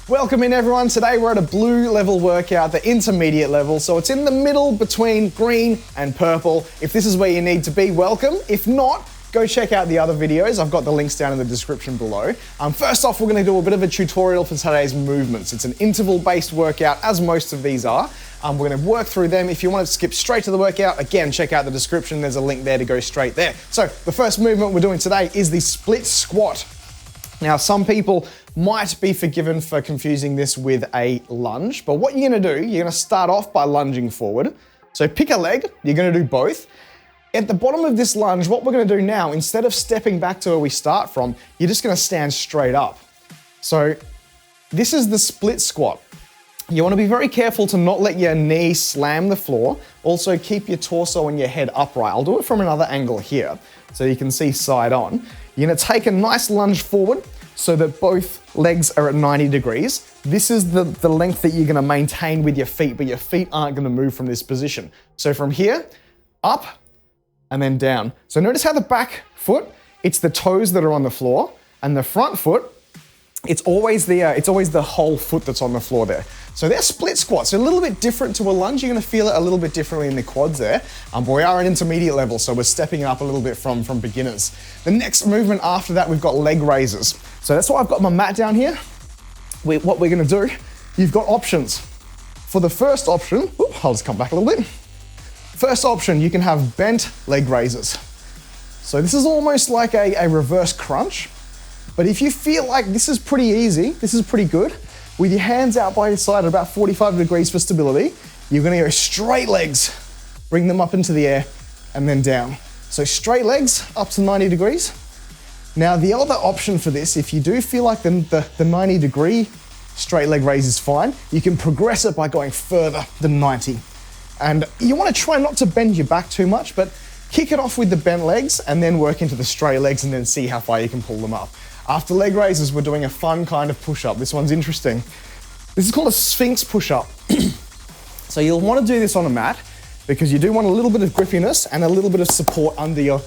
Welcome in everyone. Today we're at a blue level workout, the intermediate level. So it's in the middle between green and purple. If this is where you need to be, welcome. If not, go check out the other videos. I've got the links down in the description below. First off, we're gonna do a bit of a tutorial for today's movements. It's an interval-based workout, as most of these are. We're gonna work through them. If you want to skip straight to the workout, again, check out the description. There's a link there to go straight there. So the first movement we're doing today is the split squat. Now, some people might be forgiven for confusing this with a lunge, but what you're gonna do, you're gonna start off by lunging forward. So pick a leg, you're gonna do both. At the bottom of this lunge, what we're gonna do now, instead of stepping back to where we start from, you're just gonna stand straight up. So this is the split squat. You wanna be very careful to not let your knee slam the floor. Also keep your torso and your head upright. I'll do it from another angle here, so you can see side on. You're gonna take a nice lunge forward so that both legs are at 90 degrees. This is the length that you're gonna maintain with your feet, but your feet aren't gonna move from this position. So from here, up, and then down. So notice how the back foot, it's the toes that are on the floor, and the front foot, it's always the whole foot that's on the floor there. So they're split squats, a little bit different to a lunge. You're gonna feel it a little bit differently in the quads there, but we are at intermediate level, so we're stepping up a little bit from beginners. The next movement after that, we've got leg raises. So that's why I've got my mat down here. What we're gonna do, you've got options. For the first option, I'll just come back a little bit. First option, you can have bent leg raises. So this is almost like a reverse crunch, but if you feel like this is pretty easy, this is pretty good, with your hands out by your side at about 45 degrees for stability, you're gonna go straight legs, bring them up into the air, and then down. So straight legs up to 90 degrees. Now the other option for this, if you do feel like the 90 degree straight leg raise is fine, you can progress it by going further than 90. And you wanna try not to bend your back too much, but kick it off with the bent legs and then work into the straight legs and then see how far you can pull them up. After leg raises, we're doing a fun kind of push-up. This one's interesting. This is called a Sphinx push-up. So you'll wanna do this on a mat because you do want a little bit of grippiness and a little bit of support under your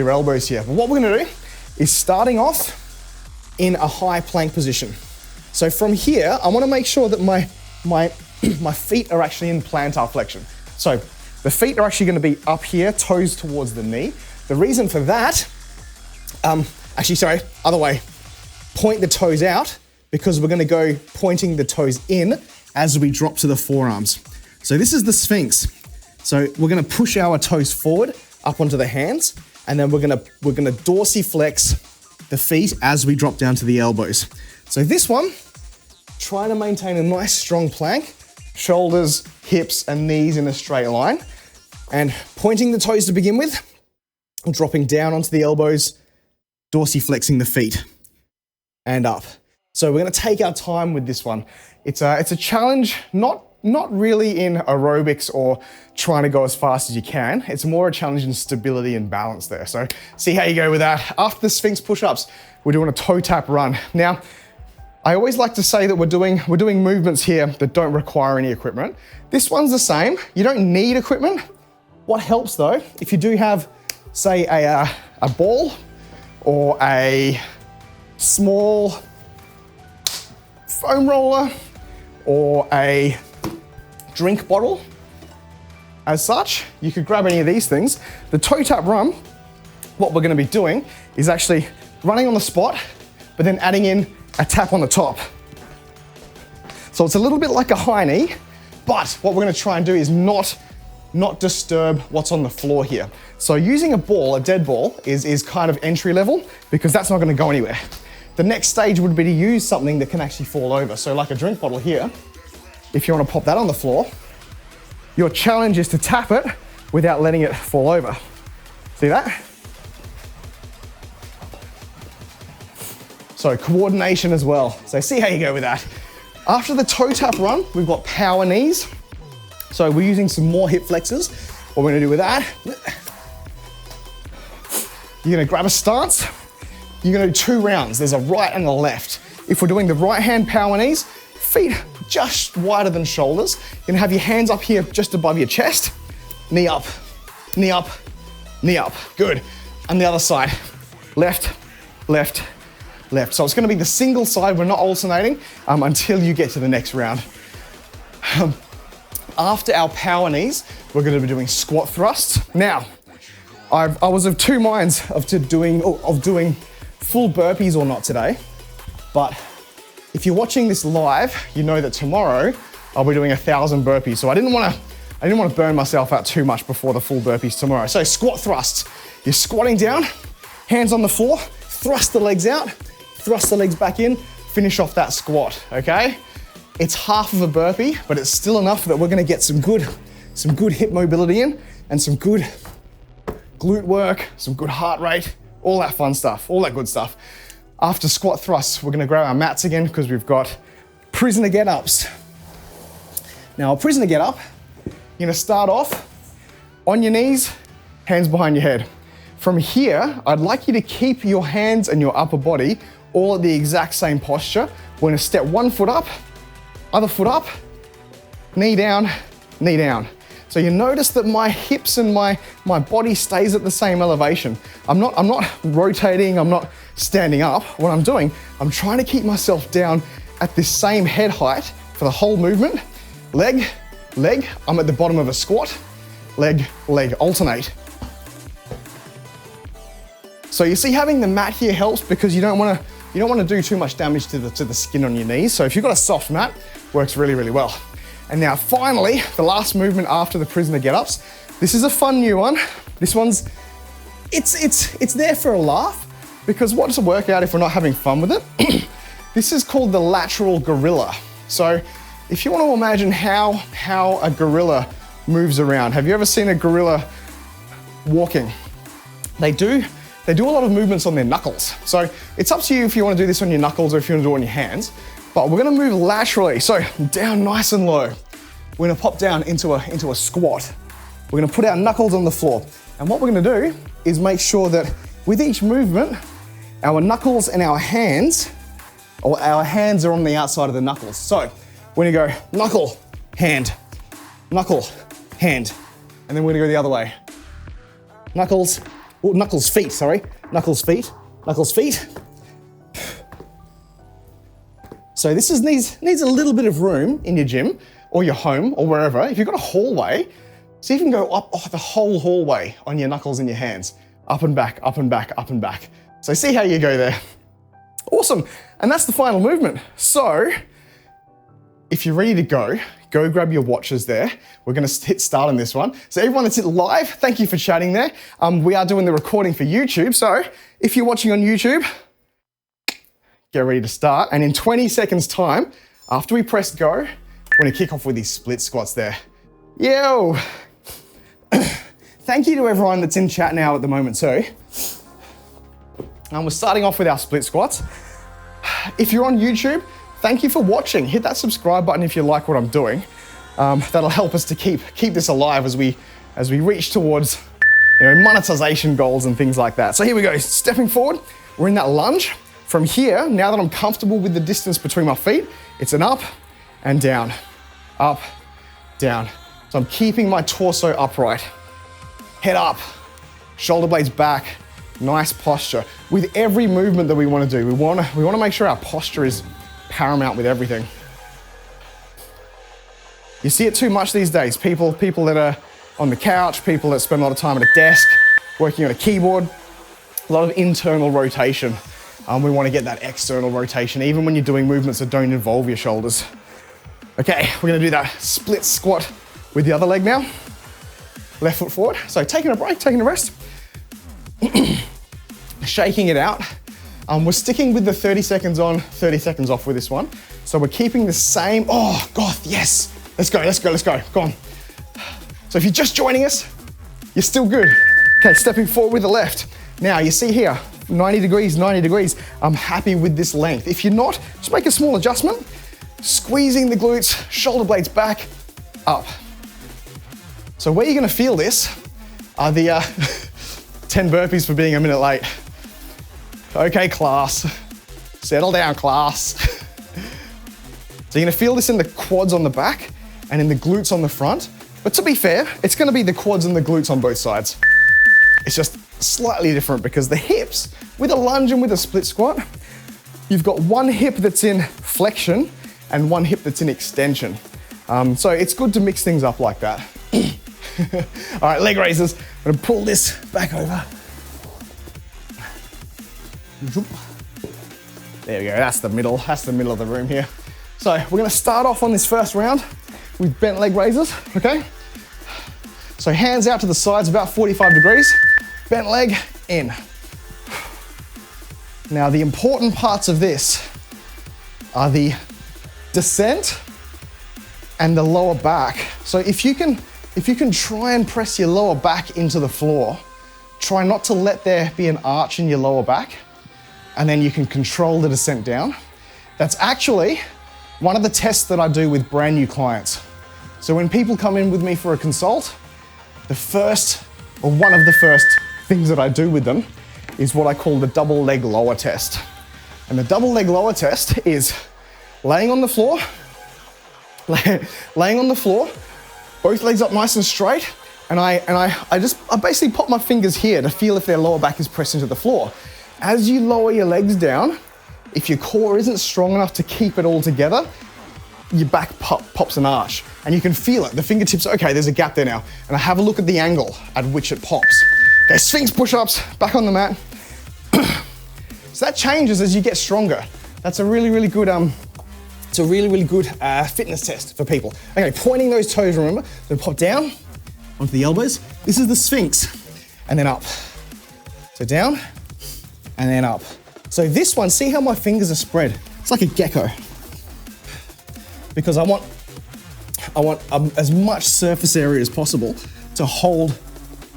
elbows here. But what we're gonna do is starting off in a high plank position. So from here, I wanna make sure that my feet are actually in plantar flexion. So the feet are actually gonna be up here, toes towards the knee. The reason for that, other way. Point the toes out because we're gonna go pointing the toes in as we drop to the forearms. So this is the Sphinx. So we're gonna push our toes forward up onto the hands, and then we're gonna dorsiflex the feet as we drop down to the elbows. So this one, trying to maintain a nice strong plank, shoulders, hips, and knees in a straight line, and pointing the toes to begin with, and dropping down onto the elbows, dorsiflexing the feet, and up. So we're gonna take our time with this one. It's a challenge, not really in aerobics or trying to go as fast as you can. It's more a challenge in stability and balance there. So see how you go with that. After the Sphinx push-ups, we're doing a toe tap run. Now, I always like to say that we're doing movements here that don't require any equipment. This one's the same. You don't need equipment. What helps though, if you do have, say, a ball or a small foam roller or a drink bottle, as such, you could grab any of these things. The toe tap run, what we're gonna be doing is actually running on the spot, but then adding in a tap on the top. So it's a little bit like a high knee, but what we're gonna try and do is not disturb what's on the floor here. So using a ball, a dead ball, is kind of entry level because that's not gonna go anywhere. The next stage would be to use something that can actually fall over. So like a drink bottle here, if you wanna pop that on the floor, your challenge is to tap it without letting it fall over. See that? So coordination as well. So see how you go with that. After the toe tap run, we've got power knees. So we're using some more hip flexors. What we're gonna do with that, you're gonna grab a stance. You're gonna do 2 rounds. There's a right and a left. If we're doing the right hand power knees, feet just wider than shoulders. You're gonna have your hands up here just above your chest. Knee up, knee up, knee up. Good. And the other side, left, left, left. So it's gonna be the single side, we're not alternating until you get to the next round. After our power knees, we're gonna be doing squat thrusts. Now, I was of two minds of doing full burpees or not today, but if you're watching this live, you know that tomorrow I'll be doing 1,000 burpees. So I didn't want to burn myself out too much before the full burpees tomorrow. So squat thrusts. You're squatting down, hands on the floor, thrust the legs out, thrust the legs back in, finish off that squat, okay? It's half of a burpee, but it's still enough that we're gonna get some good hip mobility in and some good glute work, some good heart rate, all that fun stuff, all that good stuff. After squat thrusts, we're gonna grab our mats again because we've got prisoner get-ups. Now, a prisoner get-up, you're gonna start off on your knees, hands behind your head. From here, I'd like you to keep your hands and your upper body all at the exact same posture. We're gonna step one foot up, other foot up, knee down, knee down. So you notice that my hips and my body stays at the same elevation. I'm not rotating, I'm not standing up. What I'm doing, I'm trying to keep myself down at this same head height for the whole movement. Leg, leg, I'm at the bottom of a squat. Leg, leg, alternate. So you see having the mat here helps because you don't want to do too much damage to the skin on your knees. So if you've got a soft mat, works really, really well. And now finally, the last movement after the prisoner get-ups. This is a fun new one. This one's, it's there for a laugh because what's a workout if we're not having fun with it? This is called the lateral gorilla. So if you want to imagine how a gorilla moves around, have you ever seen a gorilla walking? They do a lot of movements on their knuckles. So it's up to you if you want to do this on your knuckles or if you want to do it on your hands. But we're gonna move laterally. So down nice and low. We're gonna pop down into a squat. We're gonna put our knuckles on the floor. And what we're gonna do is make sure that with each movement, our knuckles and our hands are on the outside of the knuckles. So we're gonna go knuckle, hand, knuckle, hand. And then we're gonna go the other way. Knuckles, feet, sorry. Knuckles, feet, knuckles, feet. So this needs a little bit of room in your gym or your home or wherever. If you've got a hallway, see if you can go up the whole hallway on your knuckles and your hands. Up and back, up and back, up and back. So see how you go there. Awesome, and that's the final movement. So if you're ready to go grab your watches there. We're gonna hit start on this one. So everyone that's live, thank you for chatting there. We are doing the recording for YouTube. So if you're watching on YouTube, get ready to start. And in 20 seconds time, after we press go, we're gonna kick off with these split squats there. Yo! Thank you to everyone that's in chat now at the moment too. And we're starting off with our split squats. If you're on YouTube, thank you for watching. Hit that subscribe button if you like what I'm doing. That'll help us to keep this alive as we reach towards monetization goals and things like that. So here we go, stepping forward, we're in that lunge. From here, now that I'm comfortable with the distance between my feet, it's an up and down, up, down. So I'm keeping my torso upright. Head up, shoulder blades back, nice posture. With every movement that we want to do, we want to make sure our posture is paramount with everything. You see it too much these days. People that are on the couch, people that spend a lot of time at a desk, working on a keyboard, a lot of internal rotation. We want to get that external rotation, even when you're doing movements that don't involve your shoulders. Okay, we're gonna do that split squat with the other leg now. Left foot forward. So taking a break, taking a rest. Shaking it out. We're sticking with the 30 seconds on, 30 seconds off with this one. So we're keeping the same, oh God, yes. Let's go, let's go, let's go, go on. So if you're just joining us, you're still good. Okay, stepping forward with the left. Now you see here, 90 degrees, 90 degrees. I'm happy with this length. If you're not, just make a small adjustment. Squeezing the glutes, shoulder blades back, up. So where you're gonna feel this are the 10 burpees for being a minute late. Okay, class. Settle down, class. So you're gonna feel this in the quads on the back and in the glutes on the front. But to be fair, it's gonna be the quads and the glutes on both sides. It's just slightly different because the hips, with a lunge and with a split squat, you've got one hip that's in flexion and one hip that's in extension. So it's good to mix things up like that. All right, leg raises. I'm gonna pull this back over. There we go, that's the middle of the room here. So we're gonna start off on this first round with bent leg raises, okay? So hands out to the sides, about 45 degrees, bent leg, in. Now the important parts of this are the descent and the lower back. So if you can try and press your lower back into the floor, try not to let there be an arch in your lower back, and then you can control the descent down. That's actually one of the tests that I do with brand new clients. So when people come in with me for a consult, one of the first things that I do with them is what I call the double leg lower test. And the double leg lower test is laying on the floor, both legs up nice and straight, and I basically pop my fingers here to feel if their lower back is pressed into the floor. As you lower your legs down, if your core isn't strong enough to keep it all together, your back pops an arch, and you can feel it. The fingertips, okay, there's a gap there now. And I have a look at the angle at which it pops. Okay, Sphinx push-ups, back on the mat. So that changes as you get stronger. That's a really, really good, fitness test for people. Okay, pointing those toes, remember? So pop down onto the elbows. This is the Sphinx, and then up. So down, and then up. So this one, see how my fingers are spread? It's like a gecko. Because I want as much surface area as possible to hold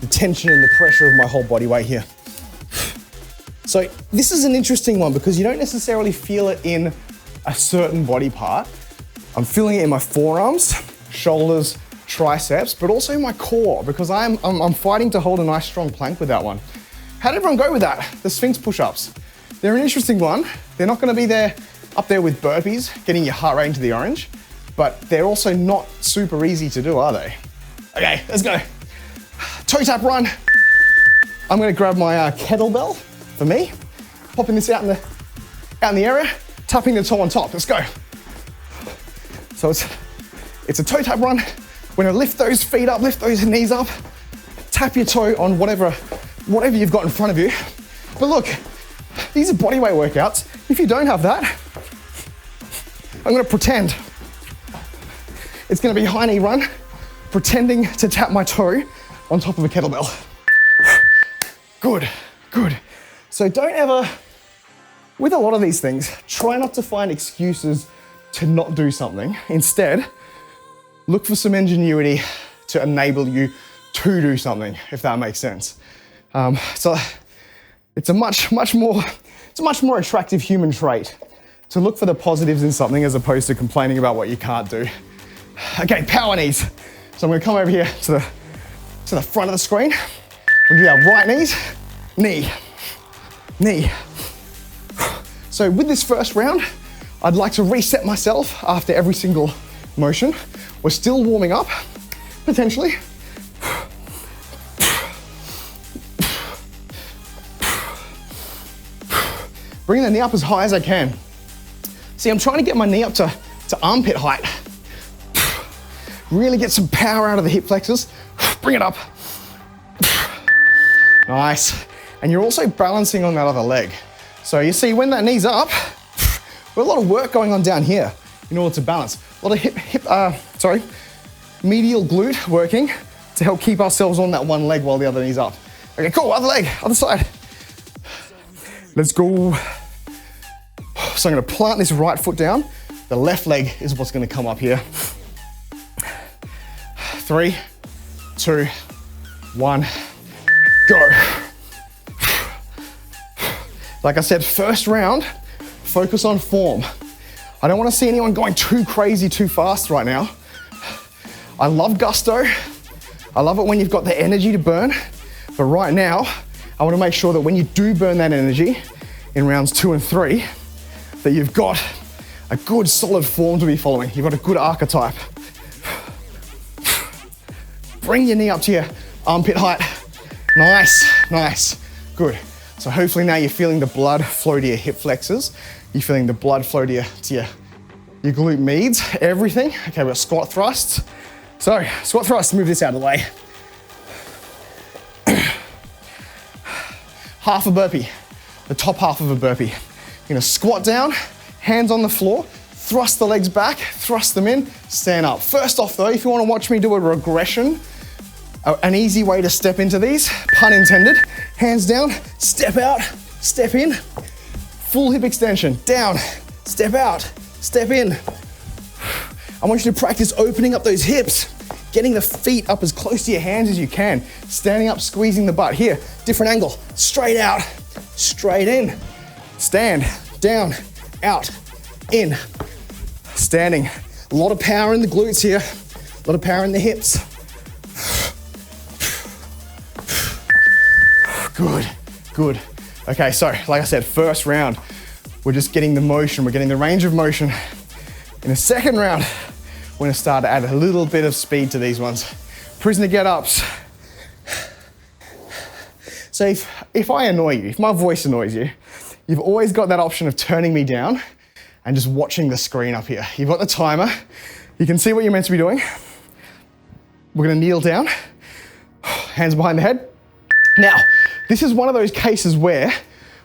the tension and the pressure of my whole body weight here. So this is an interesting one because you don't necessarily feel it in a certain body part. I'm feeling it in my forearms, shoulders, triceps, but also in my core because I'm fighting to hold a nice strong plank with that one. How did everyone go with that? The Sphinx push-ups. They're an interesting one. They're not gonna be there up there with burpees, getting your heart rate into the orange, but they're also not super easy to do, are they? Okay, let's go. Toe tap run. I'm gonna grab my kettlebell for me, popping this out in the area, tapping the toe on top. Let's go. So it's a toe tap run. We're gonna lift those feet up, lift those knees up, tap your toe on whatever you've got in front of you. But look, these are bodyweight workouts. If you don't have that, I'm gonna pretend. It's gonna be high knee run, pretending to tap my toe on top of a kettlebell. Good, good. So don't ever, with a lot of these things, try not to find excuses to not do something. Instead, look for some ingenuity to enable you to do something, if that makes sense. So it's a much more attractive human trait to look for the positives in something as opposed to complaining about what you can't do. Okay, power knees. So I'm gonna come over here to the front of the screen. We're gonna do our right knees, knee, knee. So with this first round, I'd like to reset myself after every single motion. We're still warming up, potentially. Bring the knee up as high as I can. See, I'm trying to get my knee up to armpit height. Really get some power out of the hip flexors. Bring it up. Nice. And you're also balancing on that other leg. So you see, when that knee's up, we've got a lot of work going on down here in order to balance. A lot of medial glute working to help keep ourselves on that one leg while the other knee's up. Okay, cool, other leg, other side. Let's go. So I'm gonna plant this right foot down. The left leg is what's gonna come up here. 3, 2, 1, go. Like I said, first round, focus on form. I don't wanna see anyone going too crazy too fast right now. I love gusto. I love it when you've got the energy to burn. But right now, I wanna make sure that when you do burn that energy in rounds 2 and 3, that you've got a good solid form to be following. You've got a good archetype. Bring your knee up to your armpit height. Nice, nice, good. So hopefully now you're feeling the blood flow to your hip flexors, You're feeling the blood flow to your glute medius, everything. Okay, we've got squat thrusts. So, squat thrusts, move this out of the way. Half a burpee, the top half of a burpee. You're gonna squat down, hands on the floor, thrust the legs back, thrust them in, stand up. First off though, if you wanna watch me do a regression, an easy way to step into these, pun intended, hands down, step out, step in, full hip extension, down, step out, step in. I want you to practice opening up those hips, getting the feet up as close to your hands as you can, standing up, squeezing the butt. Here, different angle, straight out, straight in, stand, down, out, in, standing. A lot of power in the glutes here, a lot of power in the hips. Good, good. Okay, so like I said, first round, we're just getting the motion, we're getting the range of motion. In the second round, we're gonna start to add a little bit of speed to these ones. Prisoner get-ups. So if I annoy you, if my voice annoys you, you've always got that option of turning me down and just watching the screen up here. You've got the timer, you can see what you're meant to be doing. We're gonna kneel down, hands behind the head. Now, this is one of those cases where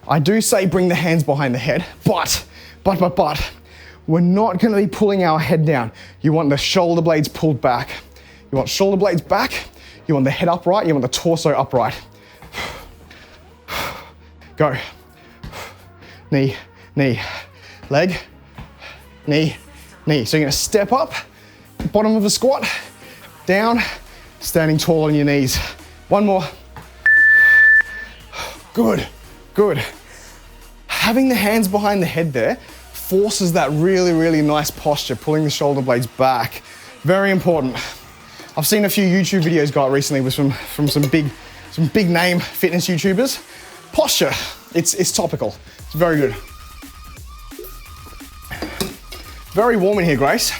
I do say bring the hands behind the head, but, we're not gonna be pulling our head down. You want the shoulder blades pulled back. You want shoulder blades back, you want the head upright, you want the torso upright. Go. Knee, knee, leg, knee, knee. So you're gonna step up, bottom of a squat, down, standing tall on your knees. One more. Good, good. Having the hands behind the head there forces that really, really nice posture, pulling the shoulder blades back. Very important. I've seen a few YouTube videos go out recently with from some big name fitness YouTubers. Posture, it's topical. It's very good. Very warm in here, Grace.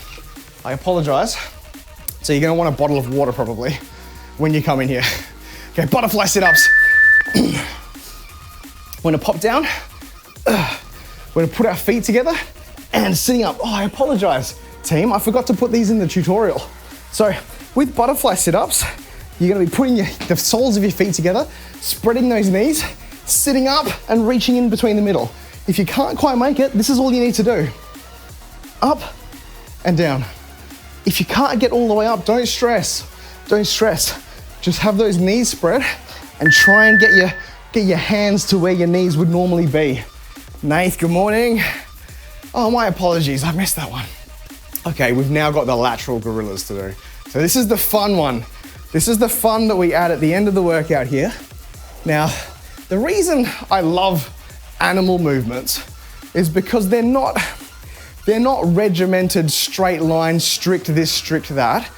I apologize. So you're gonna want a bottle of water probably when you come in here. Okay, butterfly sit-ups. We're gonna pop down. We're gonna put our feet together and sitting up. Oh, I apologize, team. I forgot to put these in the tutorial. So with butterfly sit-ups, you're gonna be putting the soles of your feet together, spreading those knees, sitting up and reaching in between the middle. If you can't quite make it, this is all you need to do. Up and down. If you can't get all the way up, don't stress. Don't stress. Just have those knees spread and try and get your hands to where your knees would normally be. Nath, good morning. Oh, my apologies, I missed that one. Okay, we've now got the lateral gorillas to do. So this is the fun one. This is the fun that we add at the end of the workout here. Now, the reason I love animal movements is because they're not regimented, straight line, strict this, strict that.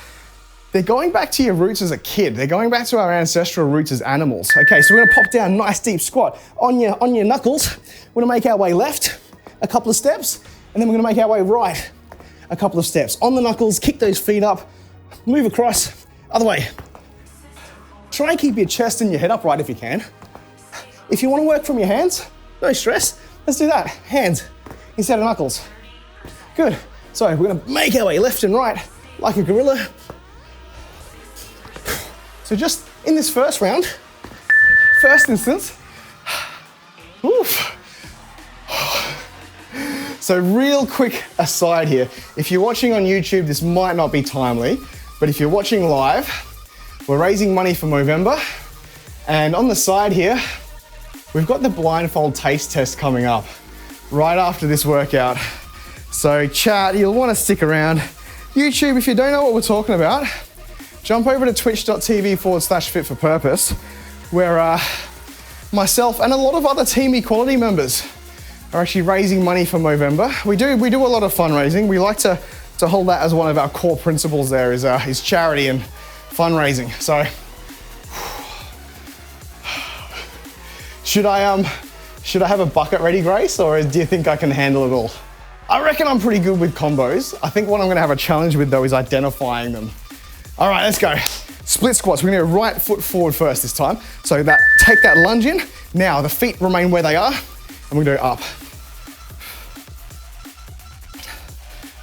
They're going back to your roots as a kid. They're going back to our ancestral roots as animals. Okay, so we're gonna pop down, nice deep squat. On your knuckles, we're gonna make our way left, a couple of steps, and then we're gonna make our way right, a couple of steps. On the knuckles, kick those feet up, move across, other way. Try and keep your chest and your head upright if you can. If you wanna work from your hands, no stress, let's do that. Hands instead of knuckles. Good. So we're gonna make our way left and right like a gorilla. So just in this first round, first instance, oof. So real quick aside here, if you're watching on YouTube, this might not be timely, but if you're watching live, we're raising money for Movember, and on the side here, we've got the blindfold taste test coming up right after this workout. So chat, you'll want to stick around. YouTube, if you don't know what we're talking about, jump over to twitch.tv/fit4purpose, where myself and a lot of other Team Equality members are actually raising money for Movember. We do a lot of fundraising. We like to hold that as one of our core principles there is charity and fundraising. So should I have a bucket ready, Grace, or do you think I can handle it all? I reckon I'm pretty good with combos. I think what I'm gonna have a challenge with though is identifying them. All right, let's go. Split squats. We're gonna go right foot forward first this time. So take that lunge in. Now the feet remain where they are, and we're gonna go up.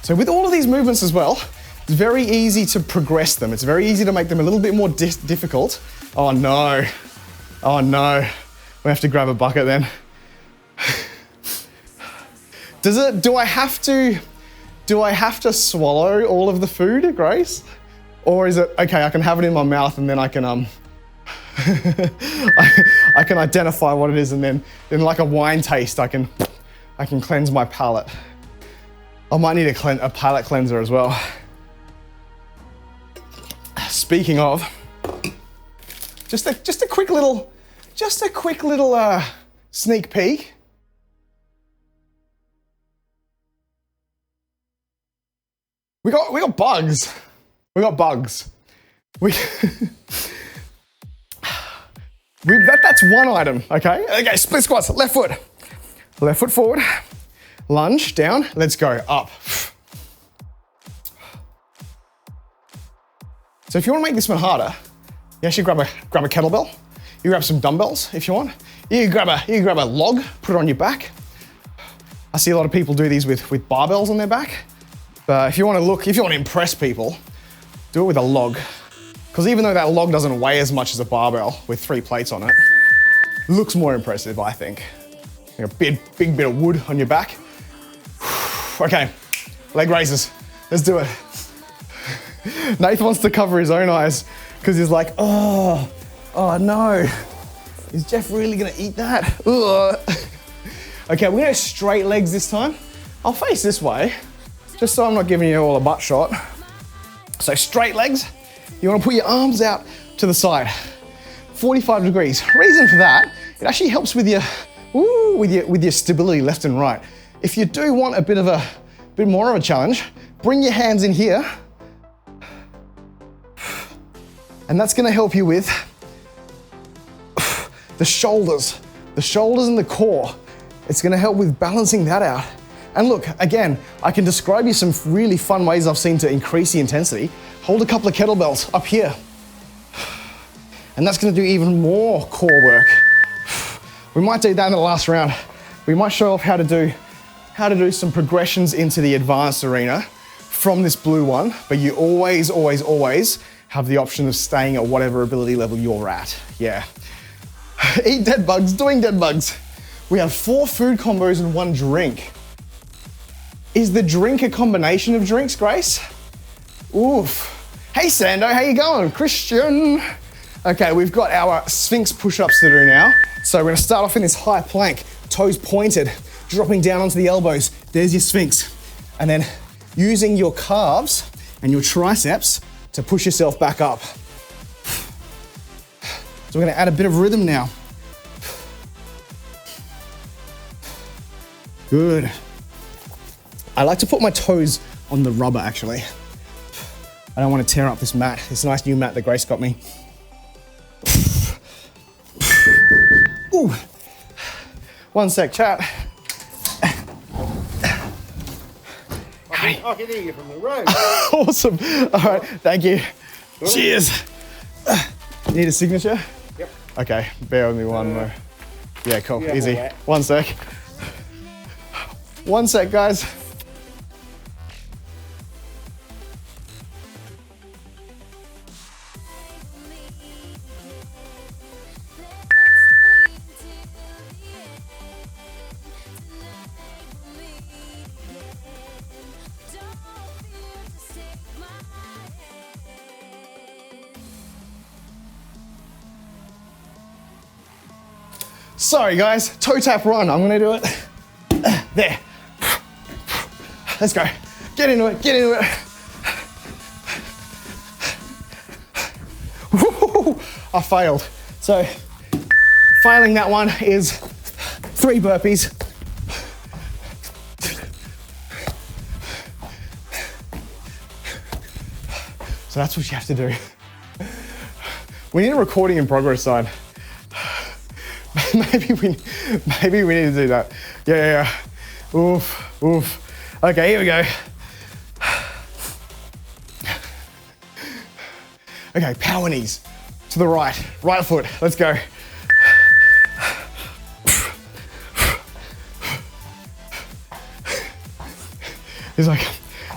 So with all of these movements as well, it's very easy to progress them. It's very easy to make them a little bit more difficult. Oh no. Oh no. We have to grab a bucket then. Do I have to swallow all of the food, Grace? Or is it, okay, I can have it in my mouth and then I can, I can identify what it is, and then like a wine taste, I can cleanse my palate. I might need a palate cleanser as well. Speaking of, just a quick little sneak peek. We got bugs. We got bugs. That's one item, okay? Okay, split squats, left foot forward, lunge, down, let's go, up. So if you wanna make this one harder, you actually grab a kettlebell, you grab some dumbbells if you want, you grab a log, put it on your back. I see a lot of people do these with barbells on their back, but if you wanna impress people, do it with a log. Because even though that log doesn't weigh as much as a barbell with 3 plates on it, looks more impressive, I think. Like a big bit of wood on your back. Okay, leg raises, let's do it. Nath wants to cover his own eyes because he's like, oh no. Is Jeff really gonna eat that? Ugh. Okay, we're gonna go straight legs this time. I'll face this way, just so I'm not giving you all a butt shot. So straight legs. You want to put your arms out to the side, 45 degrees. Reason for that, it actually helps with your stability left and right. If you do want a bit more of a challenge, bring your hands in here, and that's going to help you with the shoulders and the core. It's going to help with balancing that out. And look, again, I can describe you some really fun ways I've seen to increase the intensity. Hold a couple of kettlebells up here. And that's gonna do even more core work. We might do that in the last round. We might show off how to do some progressions into the advanced arena from this blue one, but you always have the option of staying at whatever ability level you're at. Yeah. Eat dead bugs, doing dead bugs. We have 4 food combos and 1 drink. Is the drink a combination of drinks, Grace? Oof. Hey Sando, how you going? Christian. Okay, we've got our Sphinx push-ups to do now. So we're gonna start off in this high plank, toes pointed, dropping down onto the elbows. There's your Sphinx. And then using your calves and your triceps to push yourself back up. So we're gonna add a bit of rhythm now. Good. I like to put my toes on the rubber actually. I don't want to tear up this mat, this nice new mat that Grace got me. Ooh. One sec, chat. I can hear you from the road. Awesome. All right, thank you. Good. Cheers. Need a signature? Yep. Okay, bear with me one more. Yeah, cool, Yeah, easy. right. One sec. One sec, guys. Sorry guys, toe tap run. I'm gonna do it. There. Let's go. Get into it, get into it. Woo-hoo-hoo. I failed. So, failing that one is 3 burpees. So that's what you have to do. We need a recording in progress sign. Maybe we need to do that. Yeah. Oof. Okay, here we go. Okay, power knees to the right foot. Let's go. He's like,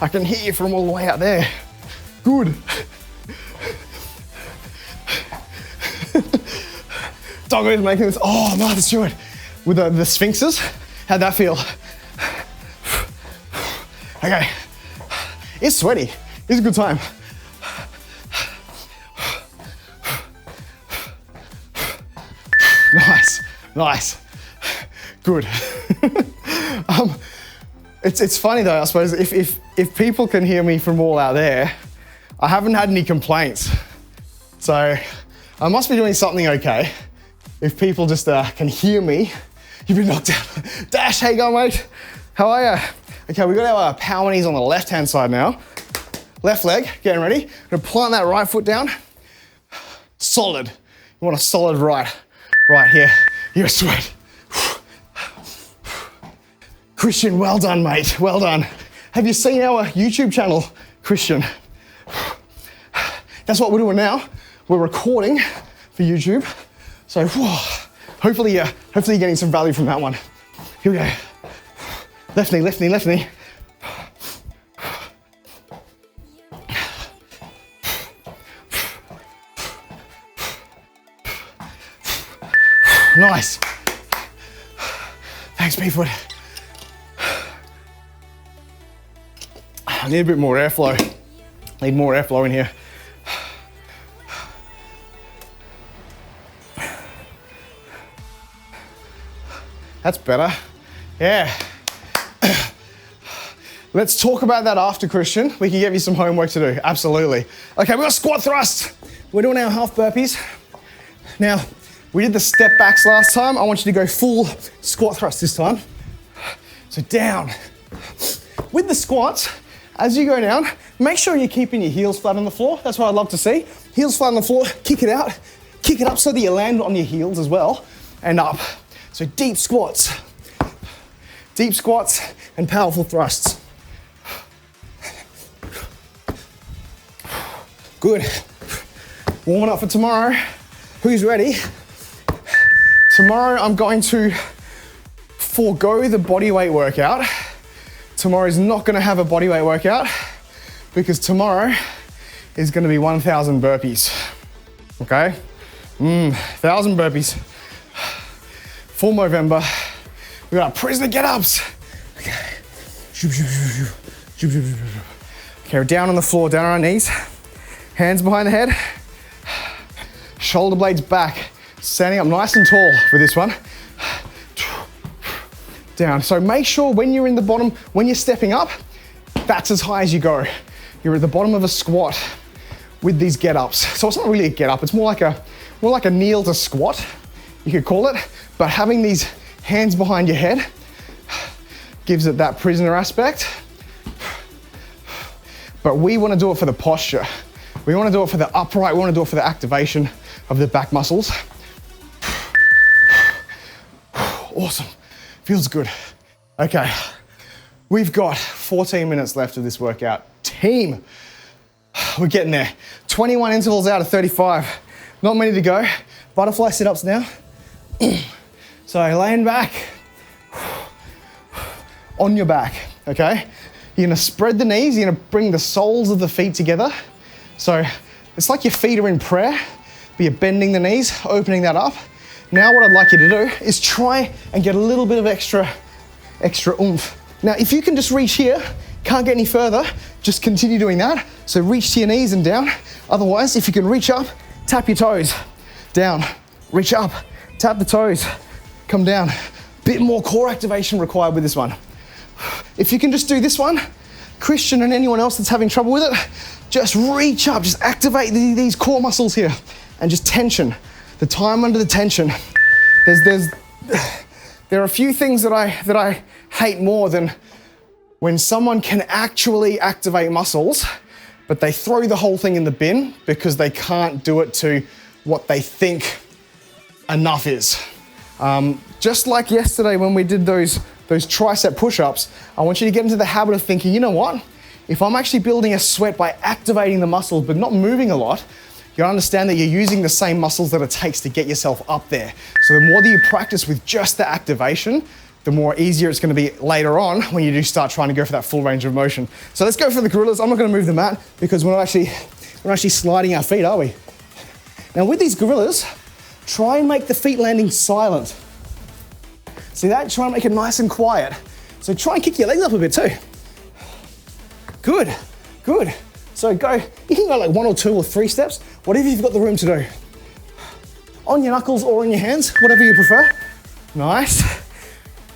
I can hear you from all the way out there. Good. Doggo's making this. Oh, no, let's do it. With the sphinxes, how'd that feel? Okay. It's sweaty. It's a good time. Nice, nice, good. It's funny though, I suppose, if people can hear me from all out there, I haven't had any complaints. So I must be doing something okay. If people just can hear me, you've been knocked out. Dash, how you going, mate? How are you? Okay, we've got our power knees on the left-hand side now. Left leg, getting ready. I'm gonna plant that right foot down. Solid. You want a solid right here. You're sweat. Christian, well done, mate. Well done. Have you seen our YouTube channel, Christian? That's what we're doing now. We're recording for YouTube. So hopefully you're getting some value from that one. Here we go. Left knee, left knee, left knee. Nice. Thanks, Beefwood. I need a bit more airflow. Need more airflow in here. That's better. Yeah. Let's talk about that after, Christian. We can give you some homework to do. Absolutely. Okay, we've got squat thrusts. We're doing our half burpees. Now, we did the step backs last time. I want you to go full squat thrust this time. So down. With the squats, as you go down, make sure you're keeping your heels flat on the floor. That's what I'd love to see. Heels flat on the floor, kick it out. Kick it up so that you land on your heels as well, and up. So deep squats and powerful thrusts. Good. Warming up for tomorrow. Who's ready? Tomorrow I'm going to forego the bodyweight workout. Tomorrow's not gonna have a bodyweight workout because tomorrow is gonna be 1,000 burpees, okay? 1,000 burpees. Full Movember. We got our prisoner get-ups. Okay. Okay, we're down on the floor, down on our knees. Hands behind the head. Shoulder blades back. Standing up nice and tall for this one. Down. So make sure when you're in the bottom, when you're stepping up, that's as high as you go. You're at the bottom of a squat with these get-ups. So it's not really a get-up, it's more like a kneel to squat, you could call it. But having these hands behind your head gives it that prisoner aspect. But we want to do it for the posture. We want to do it for the upright, we want to do it for the activation of the back muscles. Awesome, feels good. Okay, we've got 14 minutes left of this workout. Team, we're getting there. 21 intervals out of 35. Not many to go. Butterfly sit-ups now. So laying back, on your back, okay? You're gonna spread the knees, you're gonna bring the soles of the feet together. So it's like your feet are in prayer, but you're bending the knees, opening that up. Now what I'd like you to do is try and get a little bit of extra oomph. Now, if you can just reach here, can't get any further, just continue doing that. So reach to your knees and down. Otherwise, if you can reach up, tap your toes, down, reach up, tap the toes, come down. Bit more core activation required with this one. If you can just do this one, Christian and anyone else that's having trouble with it, just reach up, just activate these core muscles here and just tension. The time under the tension. There are a few things that I hate more than when someone can actually activate muscles, but they throw the whole thing in the bin because they can't do it to what they think enough is. Just like yesterday when we did those tricep push-ups, I want you to get into the habit of thinking, you know what? If I'm actually building a sweat by activating the muscles but not moving a lot, you understand that you're using the same muscles that it takes to get yourself up there. So the more that you practice with just the activation, the more easier it's gonna be later on when you do start trying to go for that full range of motion. So let's go for the gorillas. I'm not gonna move the mat because we're not actually sliding our feet, are we? Now with these gorillas, try and make the feet landing silent. See that? Try and make it nice and quiet. So try and kick your legs up a bit too. Good, good. So you can go like 1 or 2 or 3 steps, whatever you've got the room to do. On your knuckles or in your hands, whatever you prefer. Nice.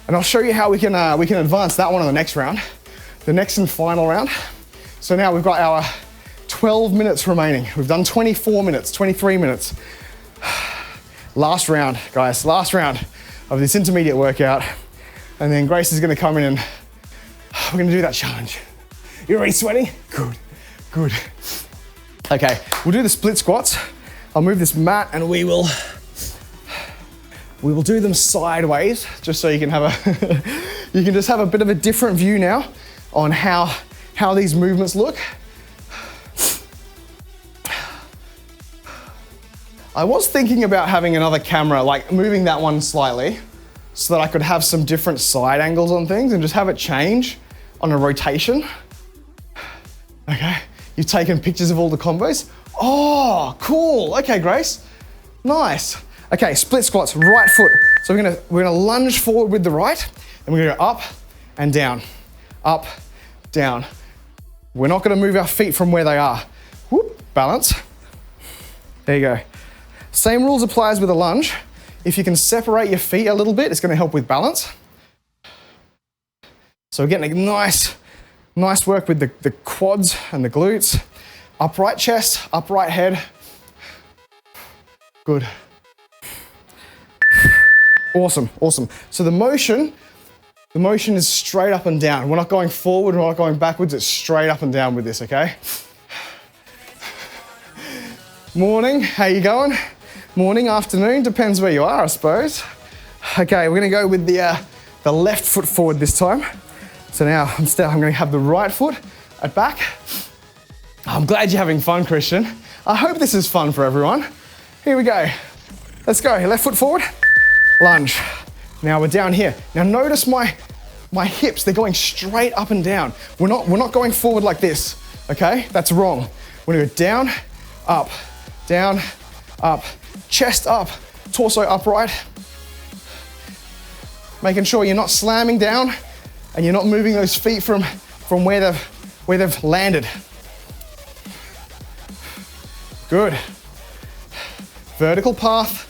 And I'll show you how we can advance that one on the next round, the next and final round. So now we've got our 12 minutes remaining. We've done 24 minutes, 23 minutes. Last round, guys, last round of this intermediate workout. And then Grace is gonna come in and we're gonna do that challenge. You already sweating? Good, good. Okay, we'll do the split squats. I'll move this mat and we will do them sideways, just so you can have you can just have a bit of a different view now on how these movements look. I was thinking about having another camera, like moving that one slightly so that I could have some different side angles on things and just have it change on a rotation. Okay, you've taken pictures of all the combos. Oh, cool. Okay, Grace. Nice. Okay, split squats, right foot. So we're gonna lunge forward with the right, and we're gonna go up and down, up, down. We're not gonna move our feet from where they are. Whoop, balance. There you go. Same rules applies with a lunge. If you can separate your feet a little bit, it's gonna help with balance. So we're getting a nice work with the quads and the glutes. Upright chest, upright head. Good. Awesome, awesome. So the motion is straight up and down. We're not going forward, we're not going backwards, it's straight up and down with this, okay? Morning, how you going? Morning, afternoon, depends where you are, I suppose. Okay, we're gonna go with the left foot forward this time. So now I'm gonna have the right foot at back. I'm glad you're having fun, Christian. I hope this is fun for everyone. Here we go. Let's go, left foot forward, lunge. Now we're down here. Now notice my hips, they're going straight up and down. We're not going forward like this, okay? That's wrong. We're gonna go down, up, chest up, torso upright. Making sure you're not slamming down and you're not moving those feet from where they've landed. Good. Vertical path.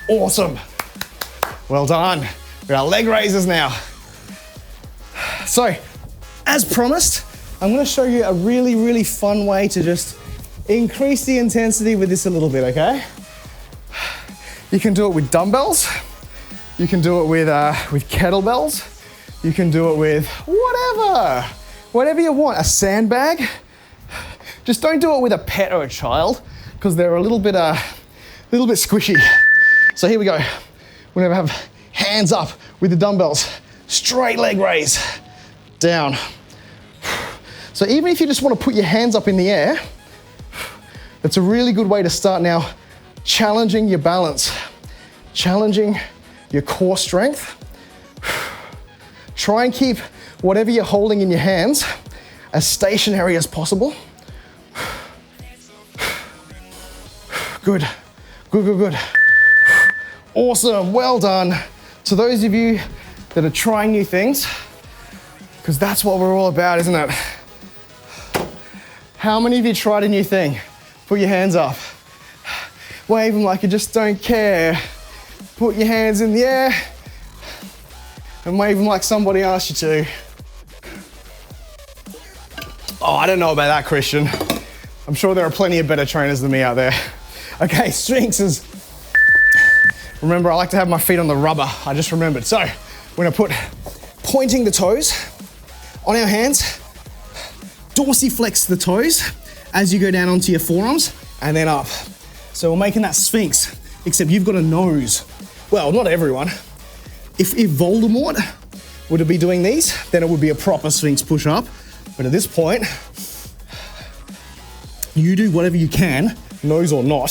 Awesome. Well done. We've got our leg raises now. So, as promised, I'm gonna show you a really, really fun way to just increase the intensity with this a little bit, okay? You can do it with dumbbells. You can do it with kettlebells. You can do it with whatever you want. A sandbag. Just don't do it with a pet or a child because they're a little bit squishy. So here we go. We're gonna have hands up with the dumbbells. Straight leg raise, down. So even if you just want to put your hands up in the air, that's a really good way to start now challenging your balance, challenging your core strength. Try and keep whatever you're holding in your hands as stationary as possible. Good, good, good, good. Awesome, well done. To those of you that are trying new things, because that's what we're all about, isn't it? How many of you tried a new thing? Put your hands up. Wave them like you just don't care. Put your hands in the air and wave them like somebody asked you to. Oh, I don't know about that, Christian. I'm sure there are plenty of better trainers than me out there. Okay, strengths is, remember I like to have my feet on the rubber, I just remembered. So, we're gonna put pointing the toes on our hands, dorsiflex the toes as you go down onto your forearms and then up. So we're making that sphinx, except you've got a nose. Well, not everyone. If Voldemort were to be doing these, then it would be a proper sphinx push up. But at this point, you do whatever you can, nose or not.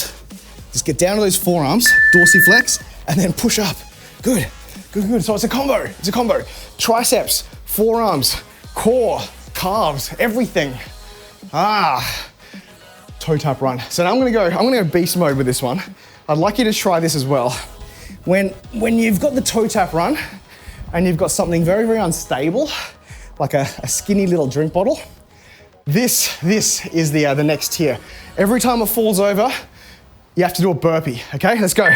Just get down to those forearms, dorsiflex, and then push up. Good. Good, good. So it's a combo. It's a combo. Triceps, forearms, core, calves, everything. Toe tap run. So now I'm gonna go beast mode with this one. I'd like you to try this as well. When you've got the toe tap run and you've got something very, very unstable, like a skinny little drink bottle, this is the next tier. Every time it falls over, you have to do a burpee, okay? Let's go.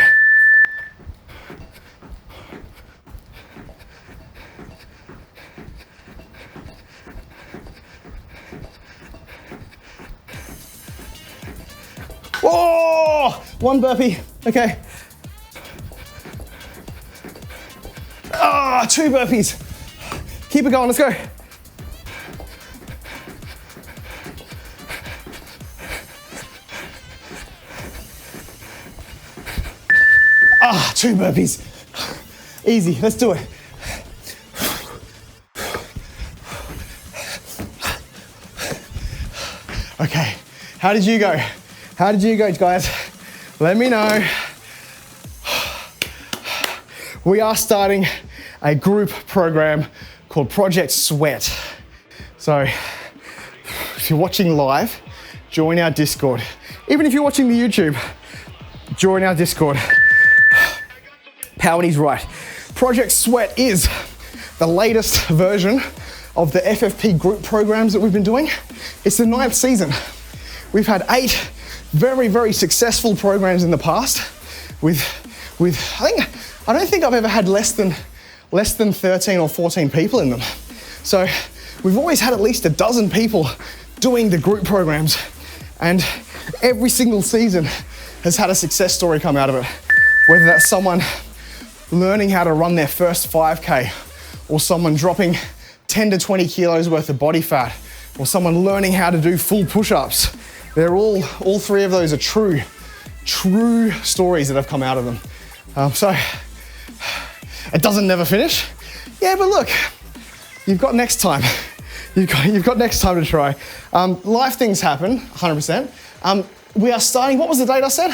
Whoa! One burpee, okay. Two burpees. Keep it going, let's go. Two burpees. Easy, let's do it. Okay, how did you go? How did you go, guys? Let me know. We are starting a group program called Project Sweat. So if you're watching live, join our Discord. Even if you're watching the YouTube, join our Discord. Powerty's right. Project Sweat is the latest version of the FFP group programs that we've been doing. It's the 9th season. We've had 8 very, very successful programs in the past with I don't think I've ever had less than 13 or 14 people in them. So we've always had at least a dozen people doing the group programs, and every single season has had a success story come out of it. Whether that's someone learning how to run their first 5K, or someone dropping 10 to 20 kilos worth of body fat, or someone learning how to do full push-ups. They're all 3 of those are true stories that have come out of them. So it doesn't never finish. Yeah, but look, you've got next time. You've got next time to try. Life things happen, 100%. We are starting, what was the date I said?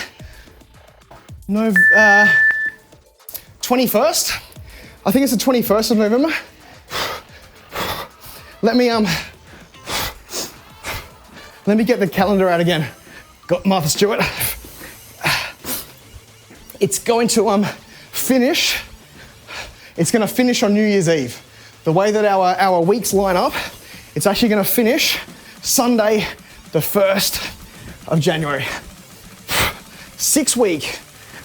21st? I think it's the 21st of November. Let me get the calendar out again. Got Martha Stewart. It's going to finish. It's going to finish on New Year's Eve. The way that our weeks line up, it's actually going to finish Sunday, the 1st of January. 6-week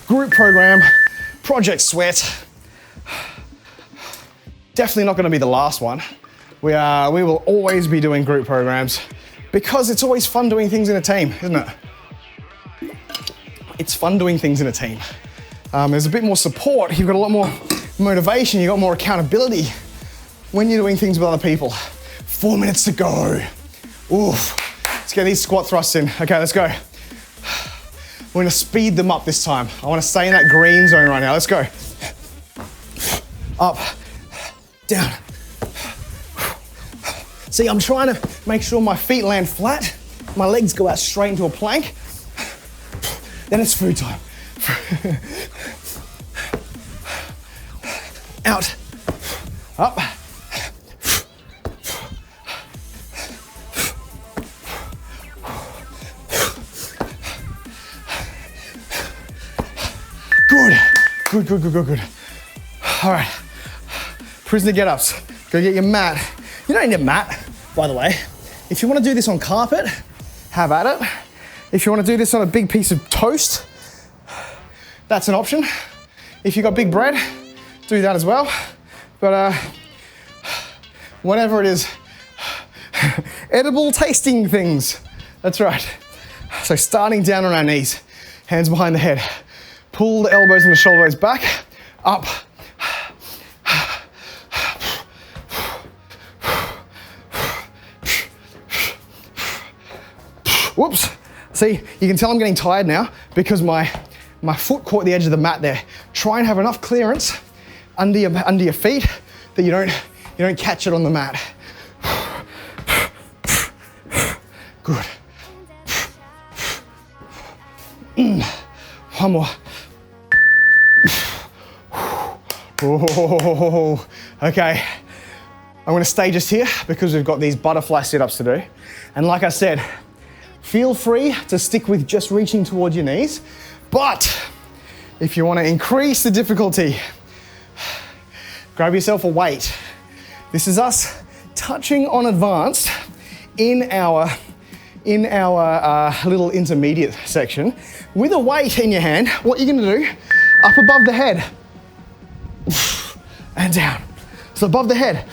group program, Project Sweat. Definitely not going to be the last one. We will always be doing group programs because it's always fun doing things in a team, isn't it? It's fun doing things in a team. There's a bit more support. You've got a lot more motivation. You've got more accountability when you're doing things with other people. 4 minutes to go. Oof. Let's get these squat thrusts in. Okay, let's go. We're gonna speed them up this time. I wanna stay in that green zone right now. Let's go. Up, down. See, I'm trying to make sure my feet land flat. My legs go out straight into a plank. Then it's food time. Out, up. Good. All right, prisoner get-ups. Go get your mat. You don't need a mat, by the way. If you want to do this on carpet, have at it. If you want to do this on a big piece of toast, that's an option. If you've got big bread, do that as well. But whatever it is, edible tasting things. That's right. So starting down on our knees, hands behind the head. Pull the elbows and the shoulders back, up. Whoops. See, you can tell I'm getting tired now because my foot caught the edge of the mat there. Try and have enough clearance under your feet that you don't catch it on the mat. Good. One more. Oh, okay. I'm gonna stay just here because we've got these butterfly sit-ups to do. And like I said, feel free to stick with just reaching towards your knees. But if you wanna increase the difficulty, grab yourself a weight. This is us touching on advanced in our little intermediate section. With a weight in your hand, what you're gonna do, up above the head, and down. So above the head.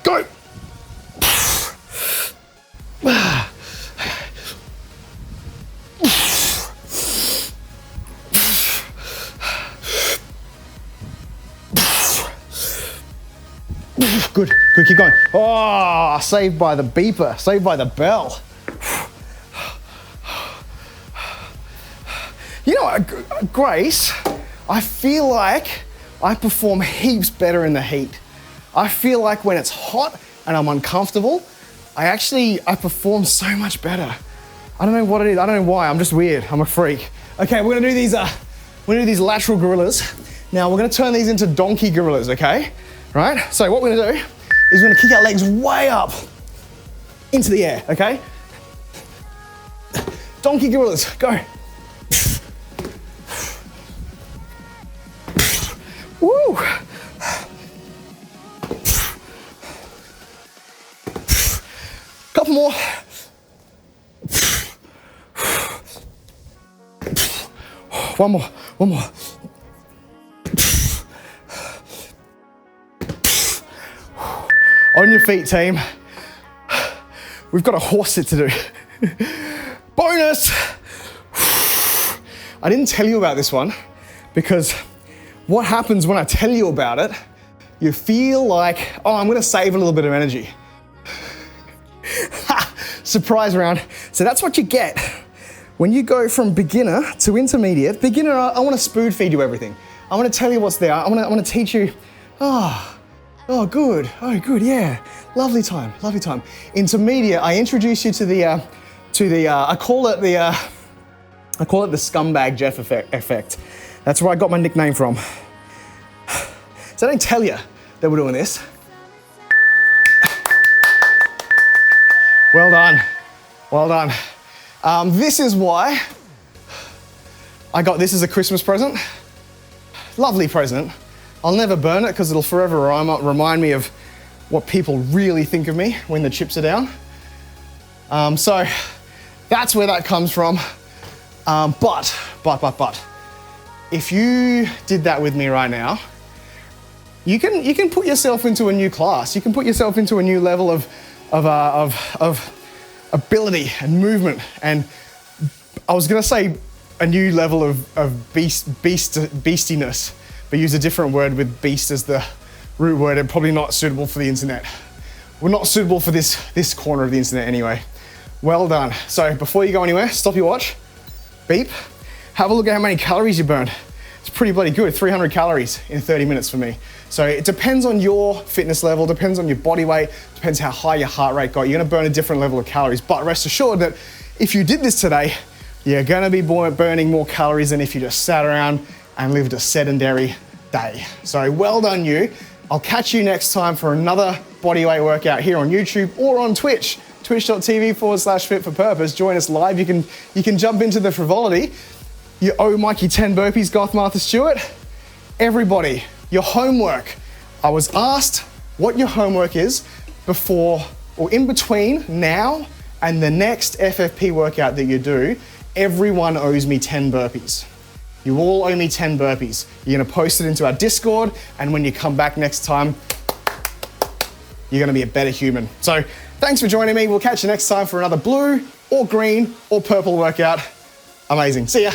Go. Good, good, keep going. Oh, saved by the beeper, saved by the bell. You know, Grace, I feel like I perform heaps better in the heat. I feel like when it's hot and I'm uncomfortable, I perform so much better. I don't know what it is, I don't know why, I'm just weird, I'm a freak. Okay, we're gonna do these lateral gorillas. Now we're gonna turn these into donkey gorillas, okay? Right? So what we're gonna do is we're gonna kick our legs way up into the air, okay? Donkey gorillas, go. Woo! Couple more. One more, one more. On your feet, team. We've got a horse sit to do. Bonus! I didn't tell you about this one because what happens when I tell you about it, you feel like, oh, I'm gonna save a little bit of energy. Surprise round. So that's what you get when you go from beginner to intermediate. Beginner, I wanna spoon feed you everything. I wanna tell you what's there. I wanna teach you, oh, good, yeah. Lovely time, lovely time. Intermediate, I introduce you to the I call it the scumbag Jeff effect. That's where I got my nickname from. So I don't tell you that we're doing this. Well done, well done. This is why I got this as a Christmas present. Lovely present. I'll never burn it because it'll forever remind me of what people really think of me when the chips are down. So that's where that comes from. But, if you did that with me right now, you can put yourself into a new class. You can put yourself into a new level of ability and movement. And I was gonna say a new level of beastiness, but use a different word with beast as the root word and probably not suitable for the internet. We're not suitable for this corner of the internet anyway. Well done. So before you go anywhere, stop your watch, beep, have a look at how many calories you burned. It's pretty bloody good, 300 calories in 30 minutes for me. So it depends on your fitness level, depends on your body weight, depends how high your heart rate got. You're gonna burn a different level of calories, but rest assured that if you did this today, you're gonna be burning more calories than if you just sat around and lived a sedentary day. So well done you. I'll catch you next time for another bodyweight workout here on YouTube or on Twitch, twitch.tv/fit4purpose. Join us live. You can jump into the frivolity. You owe Mikey 10 burpees, Goth Martha Stewart. Everybody, your homework. I was asked what your homework is before or in between now and the next FFP workout that you do. Everyone owes me 10 burpees. You all owe me 10 burpees. You're gonna post it into our Discord, and when you come back next time, you're gonna be a better human. So thanks for joining me. We'll catch you next time for another blue or green or purple workout. Amazing. See ya.